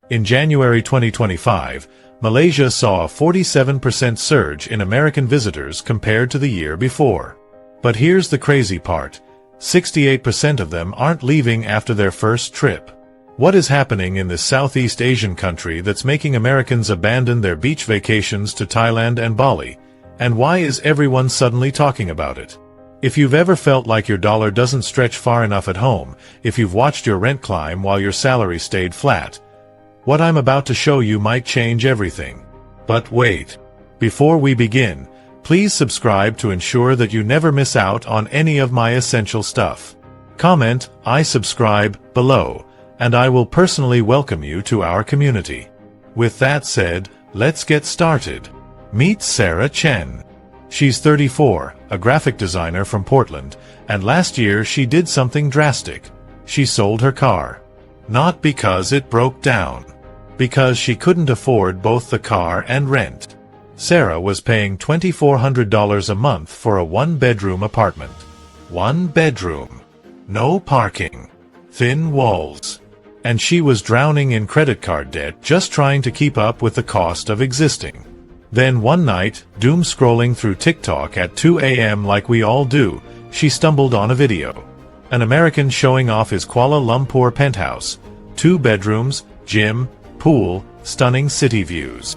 In January 2025, Malaysia saw a 47% surge in American visitors compared to the year before. But here's the crazy part. 68% of them aren't leaving after their first trip. What is happening in this Southeast Asian country that's making Americans abandon their beach vacations to Thailand and Bali? And why is everyone suddenly talking about it? If you've ever felt like your dollar doesn't stretch far enough at home, if you've watched your rent climb while your salary stayed flat, what I'm about to show you might change everything. But wait. Before we begin, please subscribe to ensure that you never miss out on any of my essential stuff. Comment, "I subscribe," below, and I will personally welcome you to our community. With that said, let's get started. Meet Sarah Chen. She's 34, a graphic designer from Portland, and last year she did something drastic. She sold her car. Not because it broke down. Because she couldn't afford both the car and rent. Sarah was paying $2,400 a month for a one-bedroom apartment. One bedroom. No parking. Thin walls. And she was drowning in credit card debt just trying to keep up with the cost of existing. Then one night, doom scrolling through TikTok at 2 a.m. like we all do, she stumbled on a video. An American showing off his Kuala Lumpur penthouse. 2 bedrooms, gym, pool, stunning city views.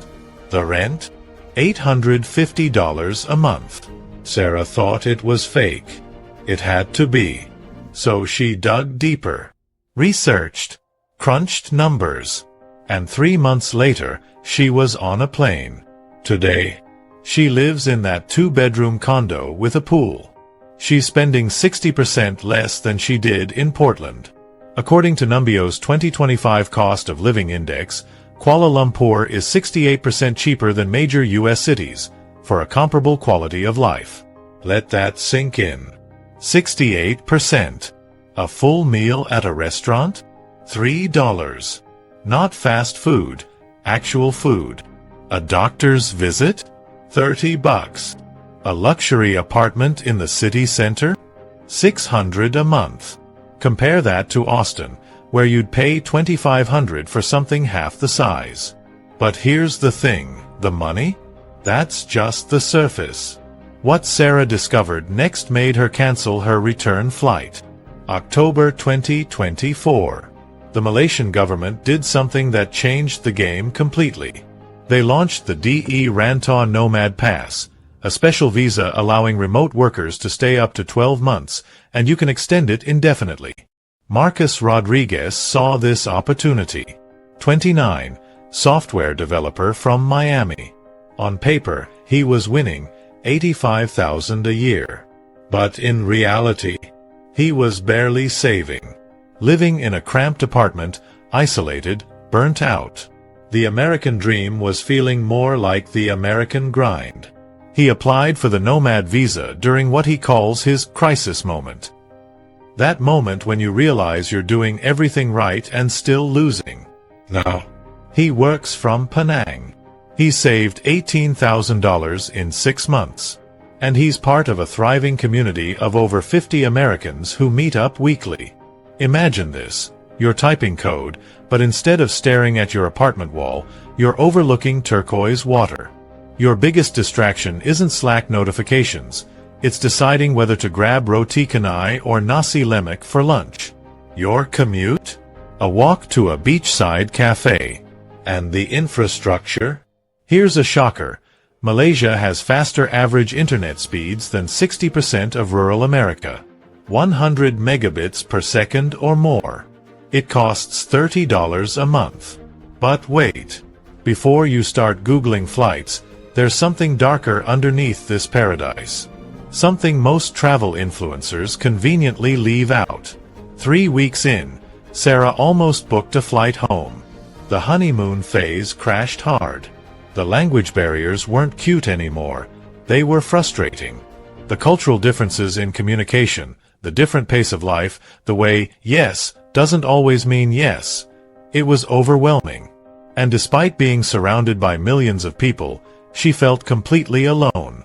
The rent? $850 a month. Sarah thought it was fake. It had to be. So she dug deeper. Researched. Crunched numbers. And 3 months later, she was on a plane. Today, she lives in that 2-bedroom condo with a pool. She's spending 60% less than she did in Portland. According to Numbio's 2025 Cost of Living Index, Kuala Lumpur is 68% cheaper than major U.S. cities, for a comparable quality of life. Let that sink in. 68%. A full meal at a restaurant? $3. Not fast food, actual food. A doctor's visit? $30. A luxury apartment in the city center? $600 a month. Compare that to Austin, where you'd pay $2,500 for something half the size. But here's the thing, the money? That's just the surface. What Sarah discovered next made her cancel her return flight. October 2024. The Malaysian government did something that changed the game completely. They launched the DE Rantau Nomad Pass, a special visa allowing remote workers to stay up to 12 months, and you can extend it indefinitely. Marcus Rodriguez saw this opportunity. 29, software developer from Miami. On paper, he was winning $85,000 a year. But in reality, he was barely saving. Living in a cramped apartment, isolated, burnt out. The American dream was feeling more like the American grind. He applied for the Nomad visa during what he calls his crisis moment. That moment when you realize you're doing everything right and still losing. Now, he works from Penang. He saved $18,000 in 6 months. And he's part of a thriving community of over 50 Americans who meet up weekly. Imagine this. You're typing code, but instead of staring at your apartment wall, you're overlooking turquoise water. Your biggest distraction isn't Slack notifications. It's deciding whether to grab roti canai or nasi lemak for lunch. Your commute? A walk to a beachside cafe. And the infrastructure? Here's a shocker. Malaysia has faster average internet speeds than 60% of rural America. 100 megabits per second or more. It costs $30 a month. But wait. Before you start Googling flights, there's something darker underneath this paradise. Something most travel influencers conveniently leave out. 3 weeks in, Sarah almost booked a flight home. The honeymoon phase crashed hard. The language barriers weren't cute anymore. They were frustrating. The cultural differences in communication, the different pace of life, the way yes doesn't always mean yes. It was overwhelming. And despite being surrounded by millions of people, she felt completely alone.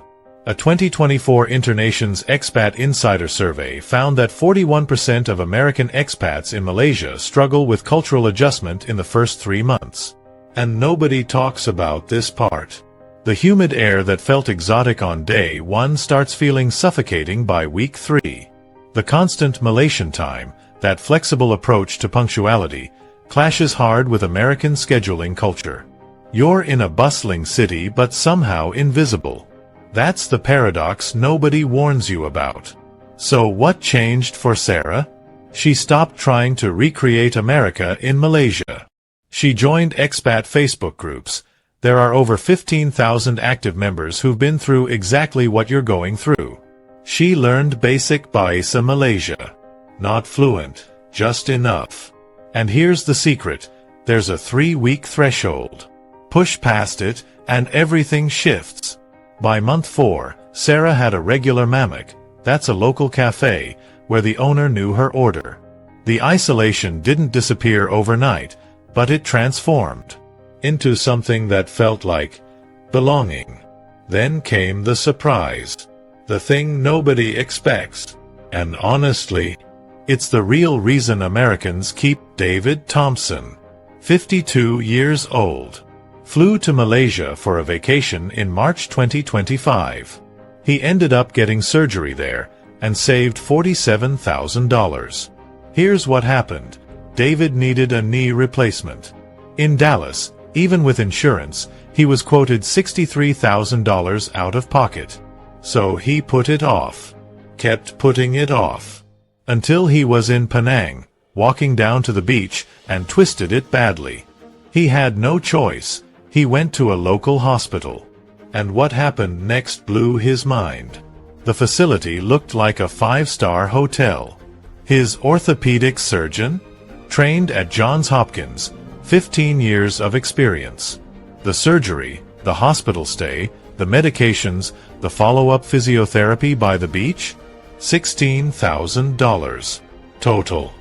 A 2024 Internations Expat Insider Survey found that 41% of American expats in Malaysia struggle with cultural adjustment in the first 3 months. And nobody talks about this part. The humid air that felt exotic on day 1 starts feeling suffocating by week 3. The constant Malaysian time, that flexible approach to punctuality, clashes hard with American scheduling culture. You're in a bustling city but somehow invisible. That's the paradox nobody warns you about. So what changed for Sarah? She stopped trying to recreate America in Malaysia. She joined expat Facebook groups. There are over 15,000 active members who've been through exactly what you're going through. She learned basic Bahasa Malaysia. Not fluent, just enough. And here's the secret, there's a 3-week threshold. Push past it, and everything shifts. By month 4, Sarah had a regular mamak, that's a local cafe, where the owner knew her order. The isolation didn't disappear overnight, but it transformed into something that felt like belonging. Then came the surprise. The thing nobody expects. And honestly, it's the real reason Americans keep. David Thompson, 52 years old, flew to Malaysia for a vacation in March 2025. He ended up getting surgery there and saved $47,000. Here's what happened. David needed a knee replacement. In Dallas, even with insurance, he was quoted $63,000 out of pocket. So he put it off. Kept putting it off. Until he was in Penang, walking down to the beach, and twisted it badly. He had no choice. He went to a local hospital. And what happened next blew his mind. The facility looked like a 5-star hotel. His orthopedic surgeon? Trained at Johns Hopkins, 15 years of experience. The surgery, the hospital stay, the medications, the follow-up physiotherapy by the beach? $16,000. Total.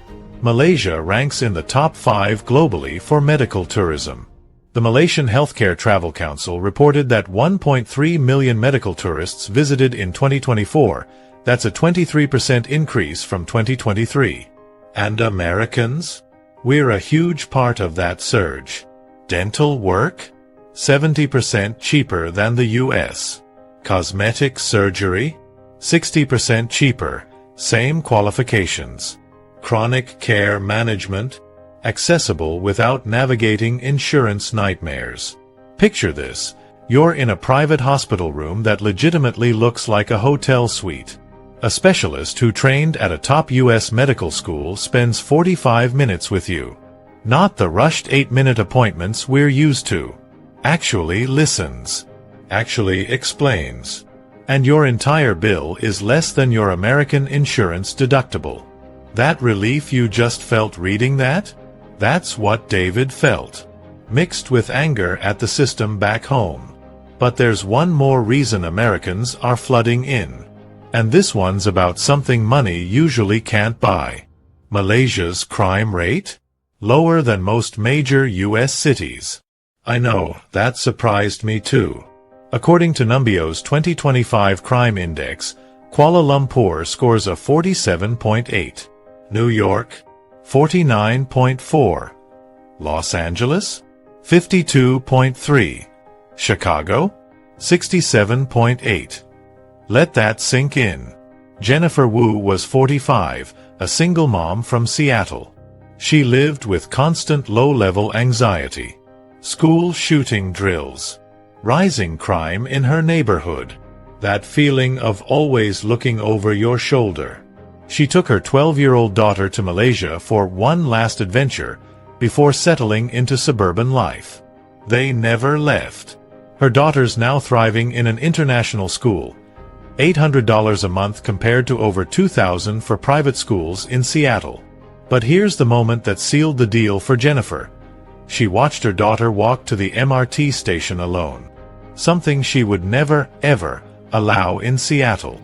Malaysia ranks in the top 5 globally for medical tourism. The Malaysian Healthcare Travel Council reported that 1.3 million medical tourists visited in 2024. That's a 23% increase from 2023. And Americans? We're a huge part of that surge. Dental work? 70% cheaper than the US. Cosmetic surgery? 60% cheaper, same qualifications. Chronic care management? Accessible without navigating insurance nightmares. Picture this. You're in a private hospital room that legitimately looks like a hotel suite. A specialist who trained at a top US medical school spends 45 minutes with you. Not the rushed 8-minute appointments we're used to. Actually listens. Actually explains. And your entire bill is less than your American insurance deductible. That relief you just felt reading that? That's what David felt. Mixed with anger at the system back home. But there's one more reason Americans are flooding in. And this one's about something money usually can't buy. Malaysia's crime rate? Lower than most major US cities. I know, that surprised me too. According to Numbio's 2025 Crime Index, Kuala Lumpur scores a 47.8. New York, 49.4. Los Angeles, 52.3. Chicago, 67.8. Let that sink in. Jennifer Wu was 45, a single mom from Seattle. She lived with constant low-level anxiety. School shooting drills. Rising crime in her neighborhood. That feeling of always looking over your shoulder. She took her 12-year-old daughter to Malaysia for one last adventure before settling into suburban life. They never left. Her daughter's now thriving in an international school. $800 a month compared to over $2,000 for private schools in Seattle. But here's the moment that sealed the deal for Jennifer. She watched her daughter walk to the MRT station alone. Something she would never, ever allow in Seattle.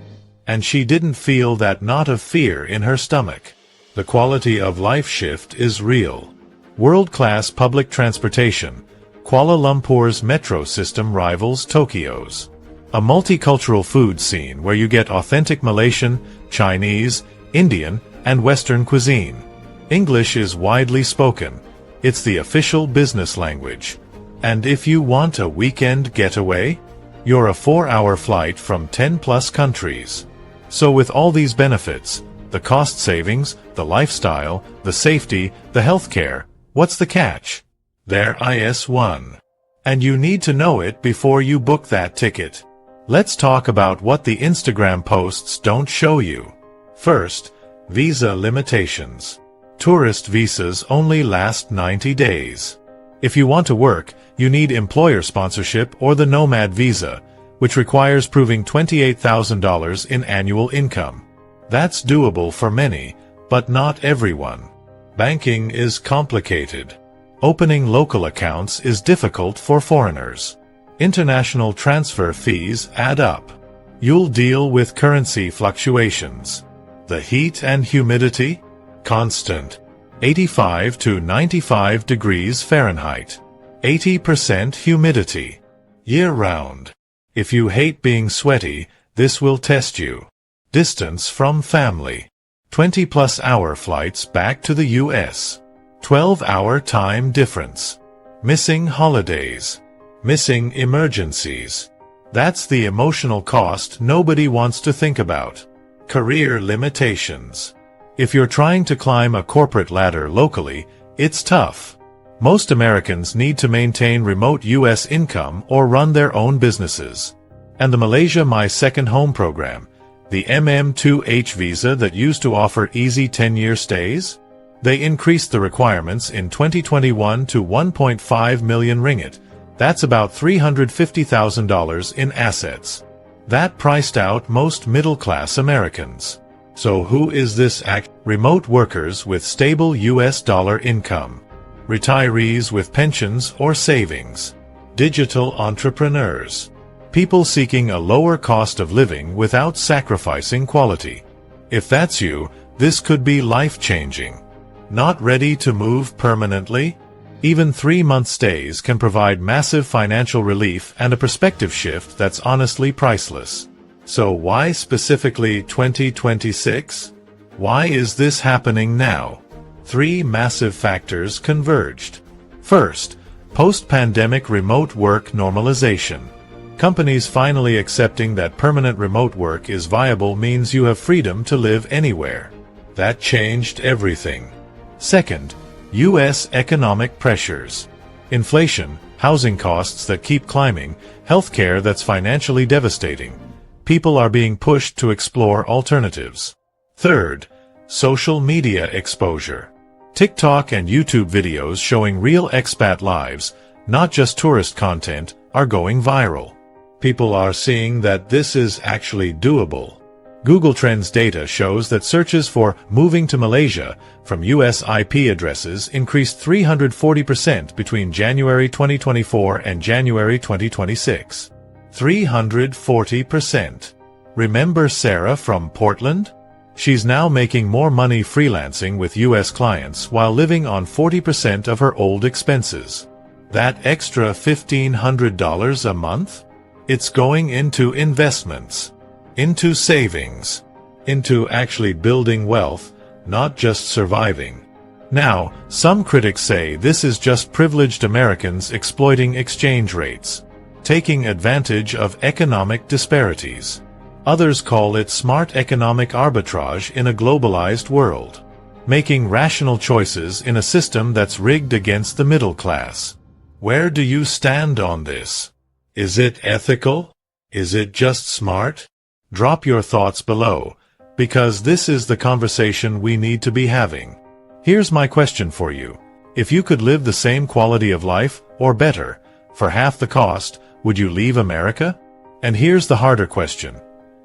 And she didn't feel that knot of fear in her stomach. The quality of life shift is real. World-class public transportation. Kuala Lumpur's metro system rivals Tokyo's. A multicultural food scene where you get authentic Malaysian, Chinese, Indian, and Western cuisine. English is widely spoken. It's the official business language. And if you want a weekend getaway, you're a 4-hour flight from 10+ countries. So with all these benefits, the cost savings, the lifestyle, the safety, the healthcare, what's the catch? There is one. And you need to know it before you book that ticket. Let's talk about what the Instagram posts don't show you. First, visa limitations. Tourist visas only last 90 days. If you want to work, you need employer sponsorship or the Nomad visa, which requires proving $28,000 in annual income. That's doable for many, but not everyone. Banking is complicated. Opening local accounts is difficult for foreigners. International transfer fees add up. You'll deal with currency fluctuations. The heat and humidity? Constant. 85 to 95 degrees Fahrenheit. 80% humidity. Year-round. If you hate being sweaty, this will test you. Distance from family. 20+ hour flights back to the US. 12-hour time difference. Missing holidays. Missing emergencies. That's the emotional cost nobody wants to think about. Career limitations. If you're trying to climb a corporate ladder locally, it's tough. Most Americans need to maintain remote US income or run their own businesses. And the Malaysia My Second Home program, the MM2H visa that used to offer easy 10-year stays? They increased the requirements in 2021 to 1.5 million ringgit. That's about $350,000 in assets. That priced out most middle-class Americans. So who is this remote workers with stable US dollar income? Retirees with pensions or savings? Digital entrepreneurs? People seeking a lower cost of living without sacrificing quality. If that's you, this could be life-changing. Not ready to move permanently? Even 3-month stays can provide massive financial relief and a perspective shift that's honestly priceless. So why specifically 2026? Why is this happening now? 3 massive factors converged. First, post-pandemic remote work normalization. Companies finally accepting that permanent remote work is viable means you have freedom to live anywhere. That changed everything. Second, U.S. economic pressures. Inflation, housing costs that keep climbing, healthcare that's financially devastating. People are being pushed to explore alternatives. Third, social media exposure. TikTok and YouTube videos showing real expat lives, not just tourist content, are going viral. People are seeing that this is actually doable. Google Trends data shows that searches for moving to Malaysia from US IP addresses increased 340% between January 2024 and January 2026. 340%. Remember Sarah from Portland? She's now making more money freelancing with US clients while living on 40% of her old expenses. That extra $1,500 a month? It's going into investments. Into savings. Into actually building wealth, not just surviving. Now, some critics say this is just privileged Americans exploiting exchange rates, taking advantage of economic disparities. Others call it smart economic arbitrage in a globalized world, making rational choices in a system that's rigged against the middle class. Where do you stand on this? Is it ethical? Is it just smart? Drop your thoughts below, because this is the conversation we need to be having. Here's my question for you. If you could live the same quality of life, or better, for half the cost, would you leave America? And here's the harder question.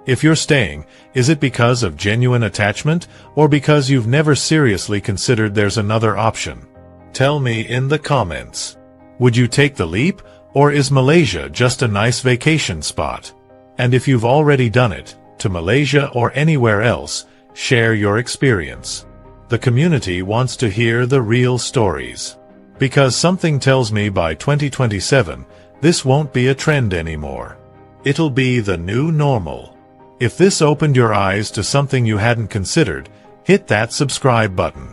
If you're staying, is it because of genuine attachment, or because you've never seriously considered there's another option? Tell me in the comments. Would you take the leap, or is Malaysia just a nice vacation spot? And if you've already done it, to Malaysia or anywhere else, share your experience. The community wants to hear the real stories. Because something tells me by 2027, this won't be a trend anymore. It'll be the new normal. If this opened your eyes to something you hadn't considered, hit that subscribe button.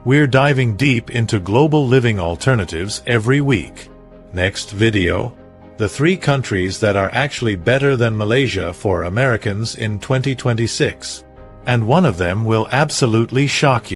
We're diving deep into global living alternatives every week. Next video: the 3 countries that are actually better than Malaysia for Americans in 2026. And one of them will absolutely shock you.